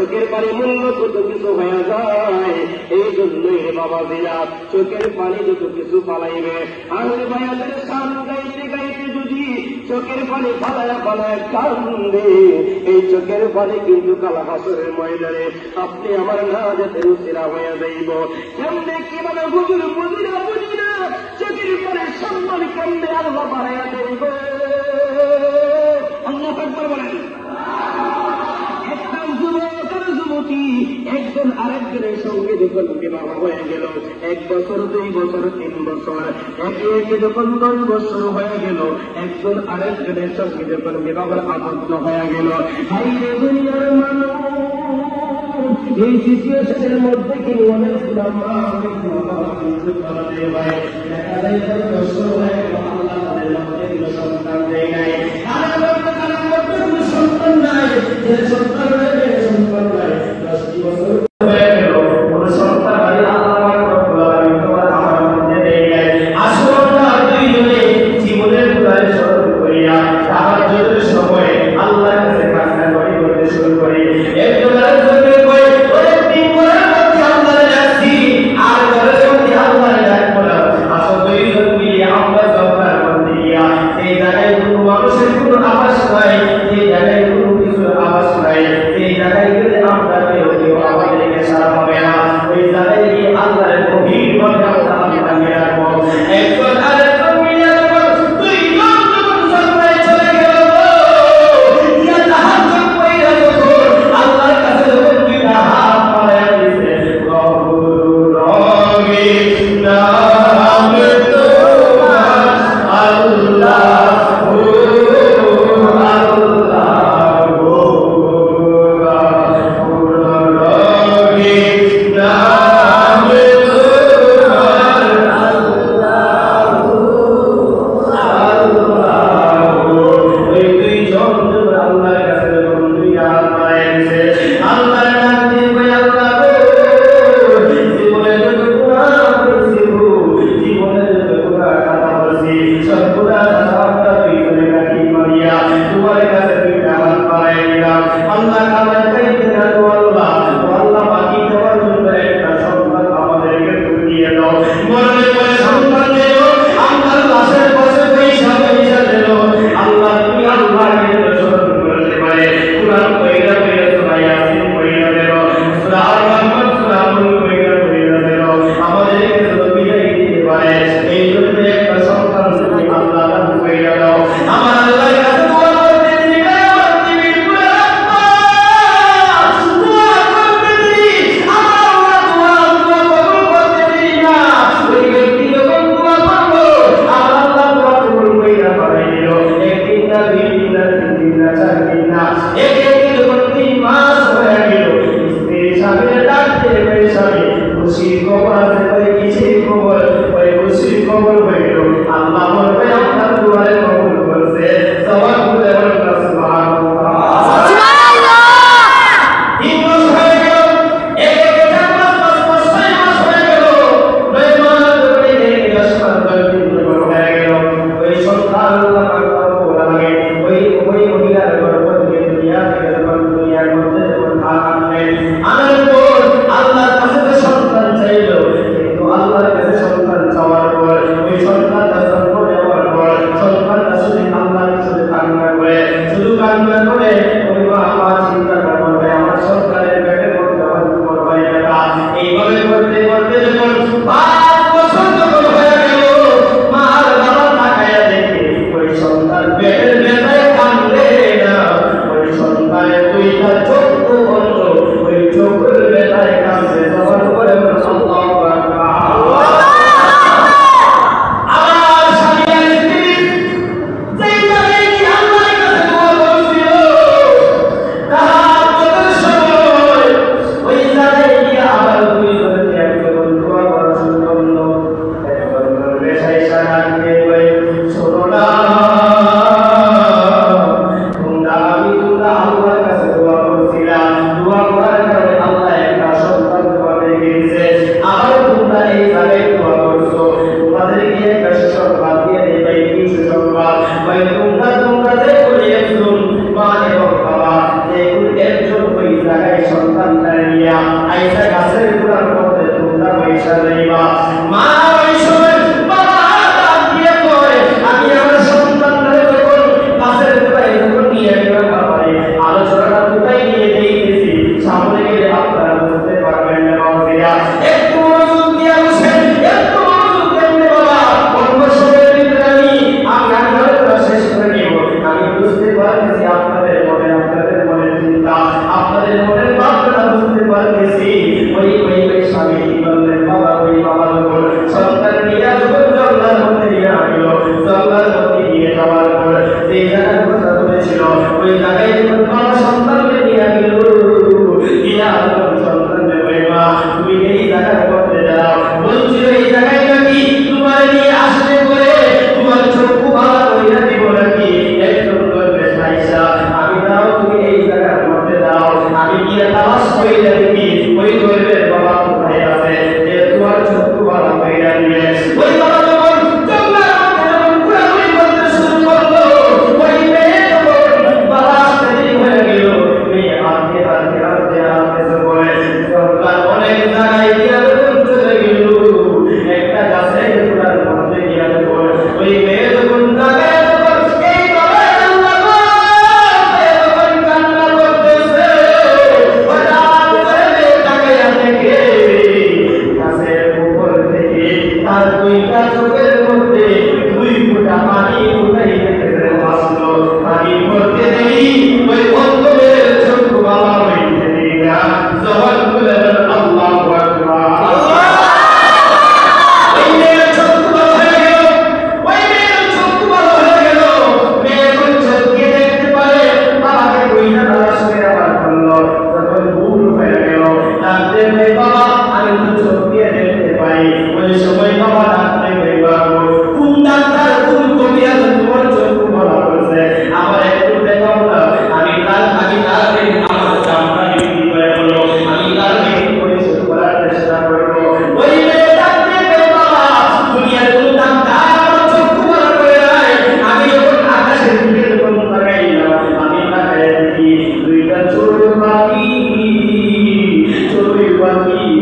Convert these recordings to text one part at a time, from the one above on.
চোখের পানি মূল্য কত কিছু হয়ে যায়। এই জন্যই বাবা দিলা চোখের পানি যত কিছু পালাইবে। আহলে বায়াতের শান গাইতে গাইতে যদি চোখের পানি ফালায় ফালায় কান্দে, এই চোখের পানি কিন্তু কাল হাসরের ময়দানে আপনি আমার না যেতে রুচিরা হয়ে যাইব। কেমনে কিভাবে হুজুর বুঝিনা বুঝিনা চোখের পানি সম্মান কেমনে আল্লাহ বাড়াইয়া দেব। আল্লাহু আকবার বলেন। একজন আরেকজনের সঙ্গে যখন বিবাহ হয়ে গেল, 1 বছর 2 বছর 3 বছর একে একে যখন 10 বছর হয়ে গেল, একজন আরেকজনের সঙ্গে যখন বিবাহের আবদ্ধ হয়ে গেল, দুনিয়ার মানুষ এই সিচুয়েশনের মধ্যে কি অনেক সন্তান দেয় নাই, সন্তান নাই, সন্তান নাই, 10 বছর হয়ে গেল কোন সন্তান আমার মধ্যে দেয় নাই। আসলে দুইজনে জীবনের গুণায় স্মরণ করিয়া তাহাজ্জুদের সময় আল্লাহর কাছে কান্না করতে শুরু করি। একজন আরেকজনকে কই ওরে তিন ঘরের মধ্যে আল্লাহরে ডাকছি, আর ঘরের মধ্যে আল্লাহরে ডাকবো না। আসলে দুইজন মিলে আমরা জঙ্গলের মধ্যে গিয়া এই জায়গায় কোনো মানুষের কোনো আবাস নাই, এই জায়গায় কোনো কিছুর আবাস নাই, এই জায়গায় গেলে আমরা কেউ কেউ আমাদেরকে সারা পাবে না। ওই জায়গায় গিয়ে আল্লাহর গভীর ভাবে আমরা আল্লাহকে রাখবো। একজন আরেকজন মিলে দুইজন যখন সন্ধ্যায় চলে গেল, ইয়া তাহাজ্জুদ কইরা যখন আল্লাহর কাছে যখন দুইটা হাত বাড়ায়া দিয়েছে, গফুর রহিম নাম তোমার আল্লাহু ওই জায়গায় যখন বাবা সন্তানকে নিয়ে গেল ইয়া সন্তানকে বলবা তুমি এই জায়গায় করতে যাও বলছিল এই জায়গায় নাকি তোমার নিয়ে আসলে করে তোমার চক্ষু ভালো কইরা দিব নাকি একদম করবে সাইসা আমি দাও তুমি এই জায়গায় করতে দাও আমি গিয়ে তালাশ কইরা দেখি ওই করবে বাবা কোথায় আছে যে তোমার চক্ষু ভালো কইরা দিবে ওই বাবা যখন জঙ্গলের মধ্যে যখন ঘোরাঘুরি করতে শুরু করলো ওই মেয়ে যখন বাবা আসতে হয়ে গেল মেয়ে হাতে হাতে হাতে হাতে করে জঙ্গল অনেক জায়গায় গিয়ে চলে গেল একটা গাছে ঘোরার মধ্যে গিয়ে ওই মেয়ে যখন জায়গায় তার দুইটা চোখের মধ্যে দুই ফোঁটা পানি উঠাই দিতে আসলো পানি পড়তে দেই ওই অন্তরের চোখ বাবা হইতে দিলা জবান খুলে আল্লাহু আকবার ওই মেয়ের চোখ বড় হয়ে গেল ওই মেয়ের চোখ বড় হয়ে গেল মেয়ে কোন চোখকে দেখতে পারে বাবাকে কইনা তালাশ করে আবার বললো যখন ভুল হয়ে গেল ডাকতে ভাই বাবা আমি তো চোখ দিয়ে দেখতে পাই ওই সময় বাবা ডাকতে ভাই বাবু কোন ডাক্তার কোন কবিরাজ তোমার চোখ বড় করেছে আমার একটু দেখাও না আমি তার আমার চামড়া বিক্রি করে হলো আমি তার বিক্রি করে শুরু করার চেষ্টা করবো ওই মেয়ে ডাকতে ভাই বাবা দুনিয়ার কোন ডাক্তার আমার চোখ বড় করে নাই আমি যখন আকাশের দিকে যখন তাকাইলাম আমি তাকাই দেখি দুইটা চোখ বাকি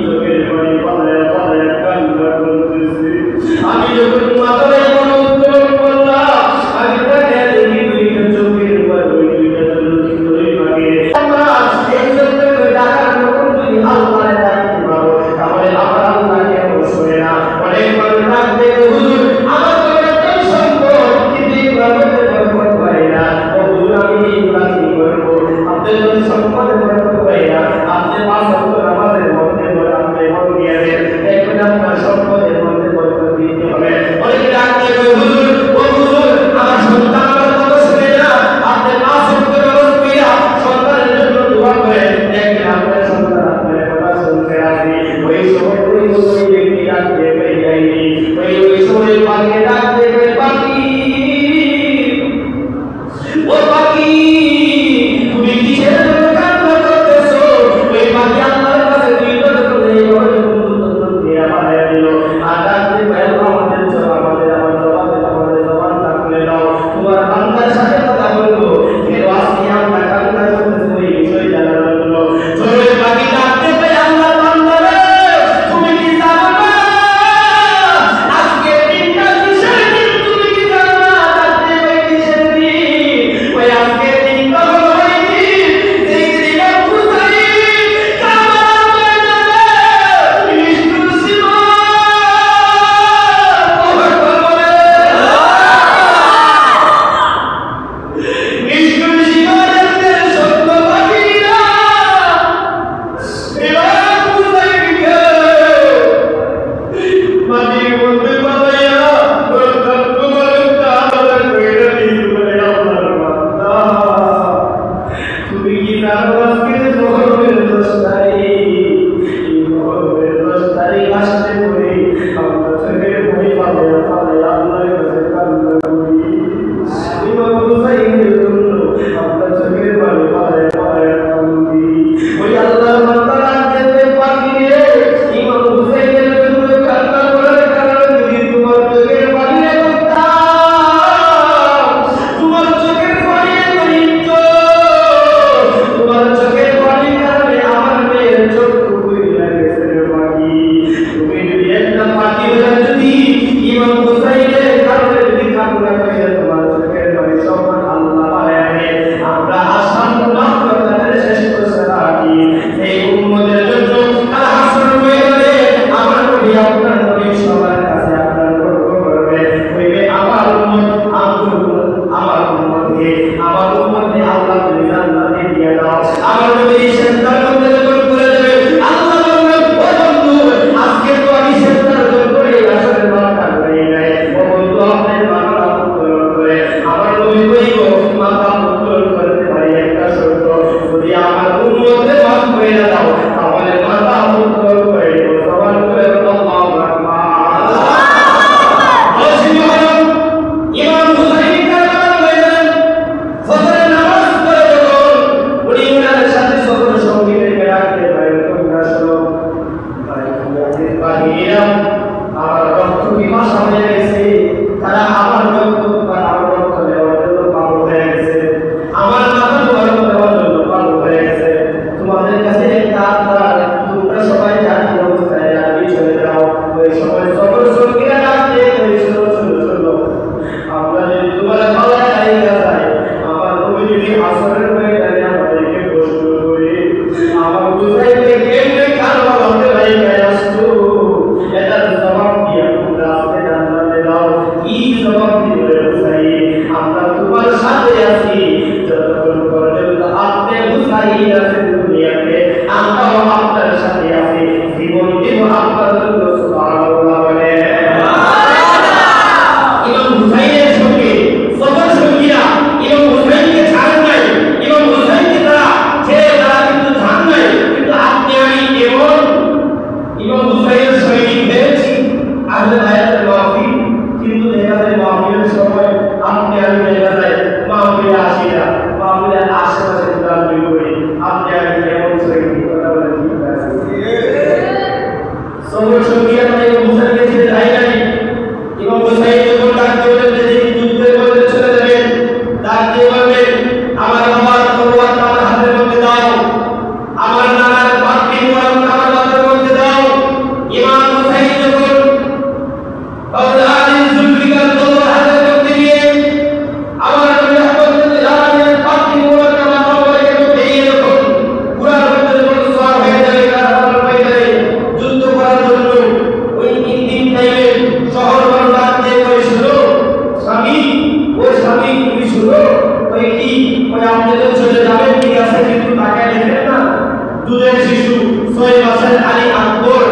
6 মাসের আলী আকবর,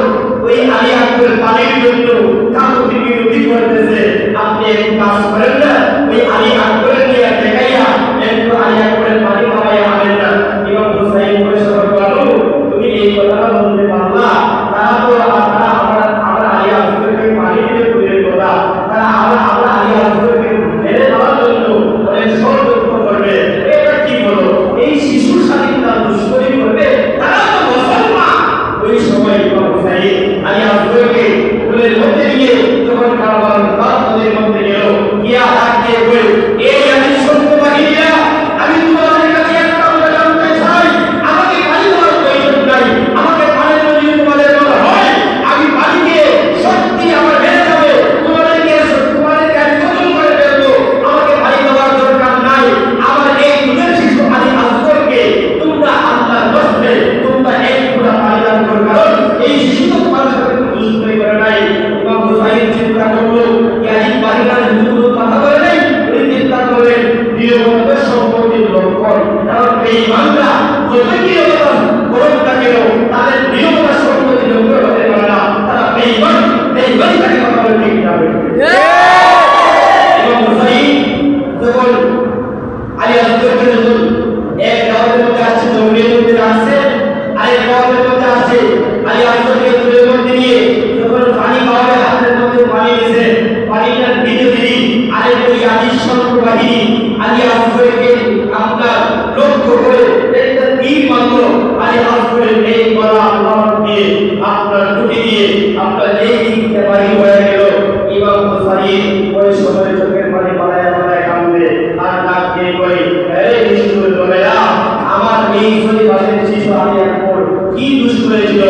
ওই আলী আকবর পানির জন্য কাকুতি মিনতি করতেছে, আপনি একটু কাজ করেন না, ওই আলী আকবরের নিয়ে দেখাইয়া একটু আলী আকবরের পানি খাওয়াইয়া আনেন না। ইমাম হুসাইন পরিষ্কার বলো, তুমি এই কথাটা বলতে পারলা? তারা তো আমরা আলী আকবরকে পানি দিতে দূরের কথা, তারা আমরা আলী আকবরকে মেরে দেওয়ার জন্য অনেক ষড়যন্ত্র করবে। এটা কি বলো? এই শিশুর সাথে তারা দুষ্কর্ম করবে, তারা তো মুসলমান। ওই সময় ইমাম হুসাইন আলী আকবরকে ফুলের মধ্যে নিয়ে যখন কারবালার নদীর মধ্যে গেল, গিয়া ডাক দিয়ে বলে, এই আলী সত্য বাহিনীরা, আমি তোমাদের কাছে একটা কথা জানতে চাই, আমাকে পানি দেওয়ার প্রয়োজন নাই, আমাকে পানি যদি তোমাদের বলা হয় আমি পানিকে সত্যি আমার মেরে যাবে, তোমাদেরকে আমি কতল করে ফেলবো, আমাকে পানি দেওয়ার দরকার নাই। আমার এই দুধের শিশু আলী আকবরকে তোমরা আল্লাহর রাস্তায় তোমরা এক ফোঁটা পানি দান করো, কারণ এই শিশু তো তোমাদের সাথে দুষ্কর্ম করে নাই। ইমাম হুসাইন চিন্তা করলো, ইয়াজিদ বাহিনীর যুদ্ধ কথা বলে নাই, উনি চিন্তা করলেন নিরবতা সম্পত্তির লক্ষণ, কারণ এই বাংলা যত নিরবতা করুক না কেন তাদের নিরবতা সম্পত্তির লক্ষণ হতে পারে না, তারা বেঈমান, বেঈমানি তাকে কথা বলে ঠিক যাবে। ইমাম হুসাইন যখন আলী আকবরকে যখন এক গাঁওয়ের মধ্যে আসছে, জঙ্গলের মধ্যে আসছে, আরেক গাঁওয়ের মধ্যে আসছে, আলী আকবরকে তুলে মধ্যে নিয়ে যখন পানি খাওয়াবে, হাতের মধ্যে পানি দিয়েছে, পানিটা দিতে দিই আরেক ওই আলী সৈন্য বাহিনী আলী আকবরকে আপনার লক্ষ্য করে একটা তীর মারল, আলী আকবরের এই গলা লম্বা দিয়ে আপনার টুটি দিয়ে আপনার এই দিকটা বাহির হয়ে গেল। ইমাম হুসাইন ওই সময় চোখের পানি বাড়ায় বাড়ায় কাঁদে আর ডাক দিয়ে কই, আরে নিষ্ঠুর লোকেরা, আমার এই পরিবারের শিশু আলী আকবর কি দোষ করেছিল,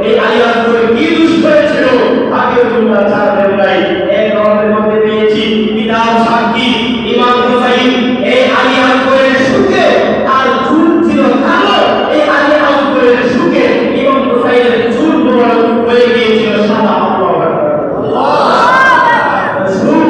এই আলী আকবর কি দোষ করেছিল, তাকে তোমরা ছাড়বেন নাই। এক রবের মধ্যে পেয়েছি পিতার সাক্ষী, ইমাম হুসাইন এই আলী আকবরের সুখে তার চুল ছিল কালো, এই আলী আকবরের সুখে ইমাম হুসাইনের চুল বড় হয়ে গিয়েছিল সাদা। আল্লাহু আকবার। সুখ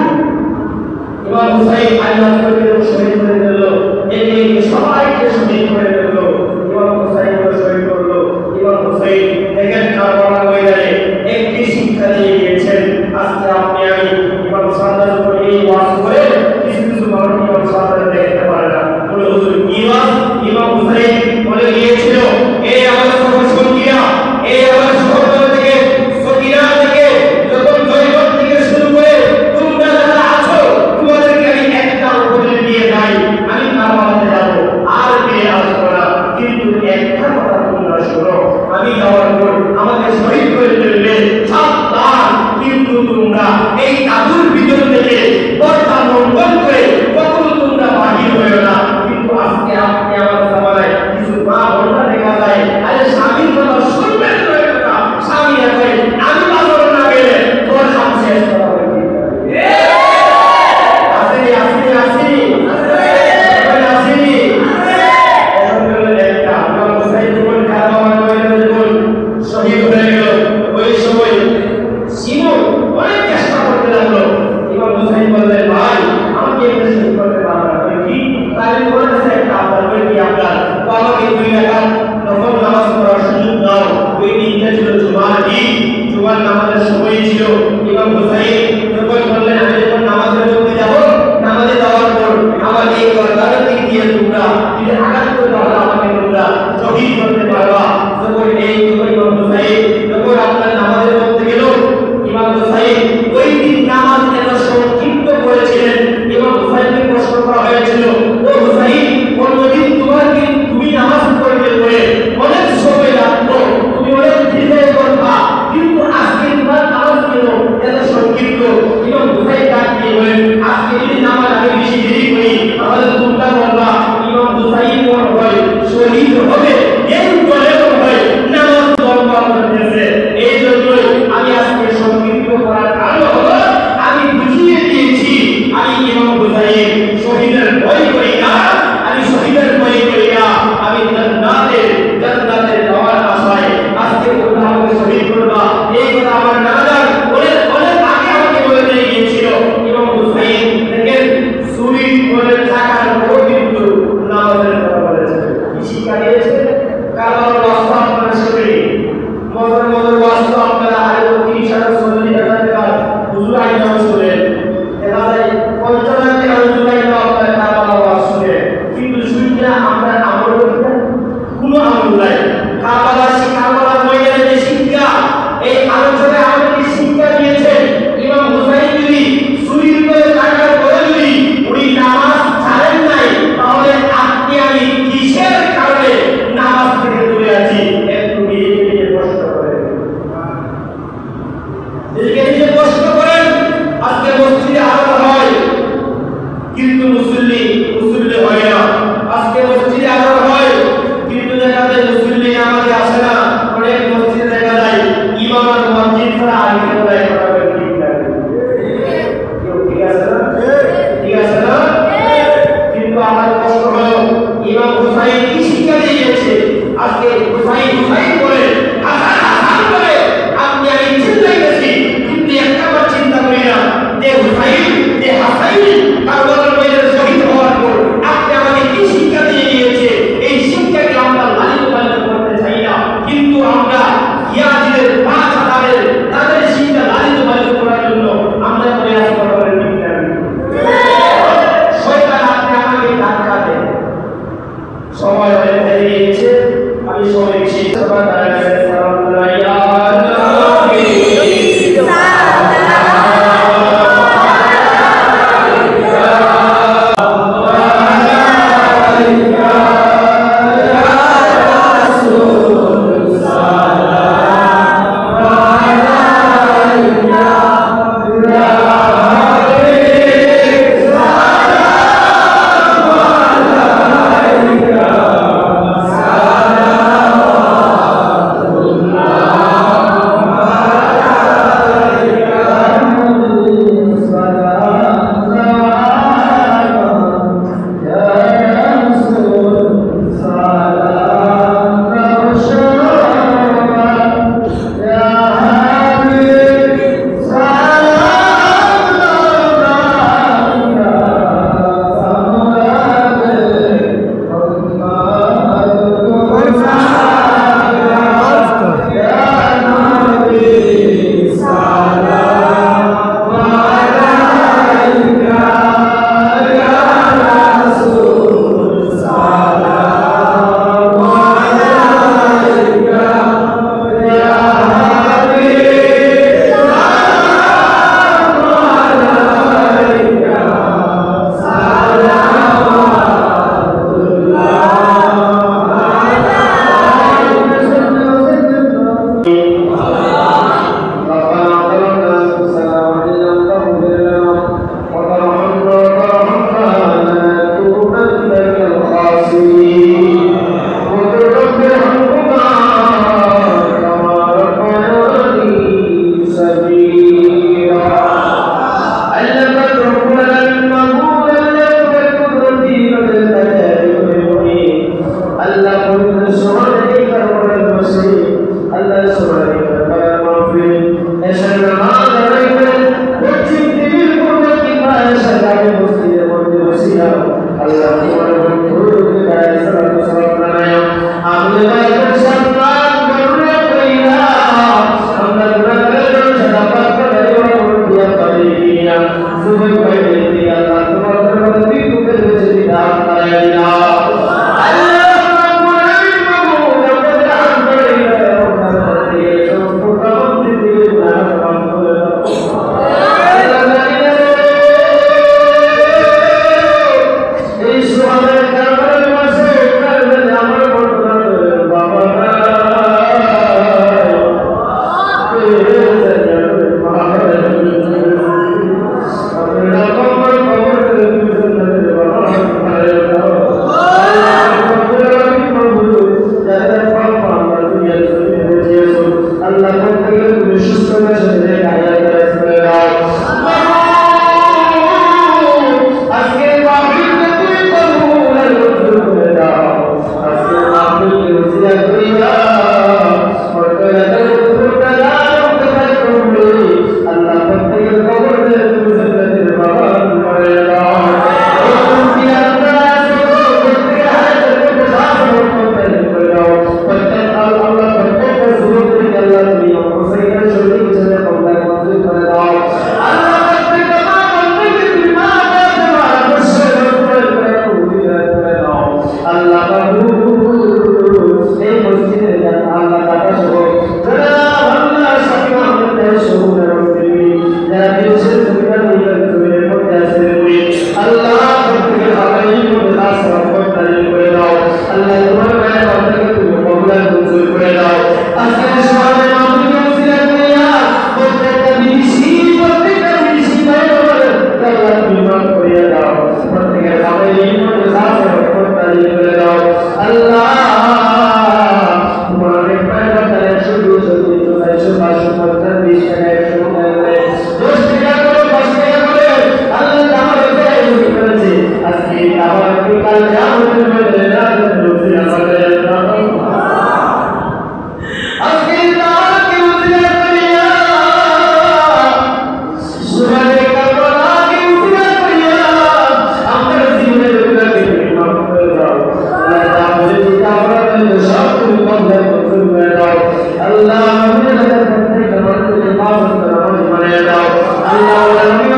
Allah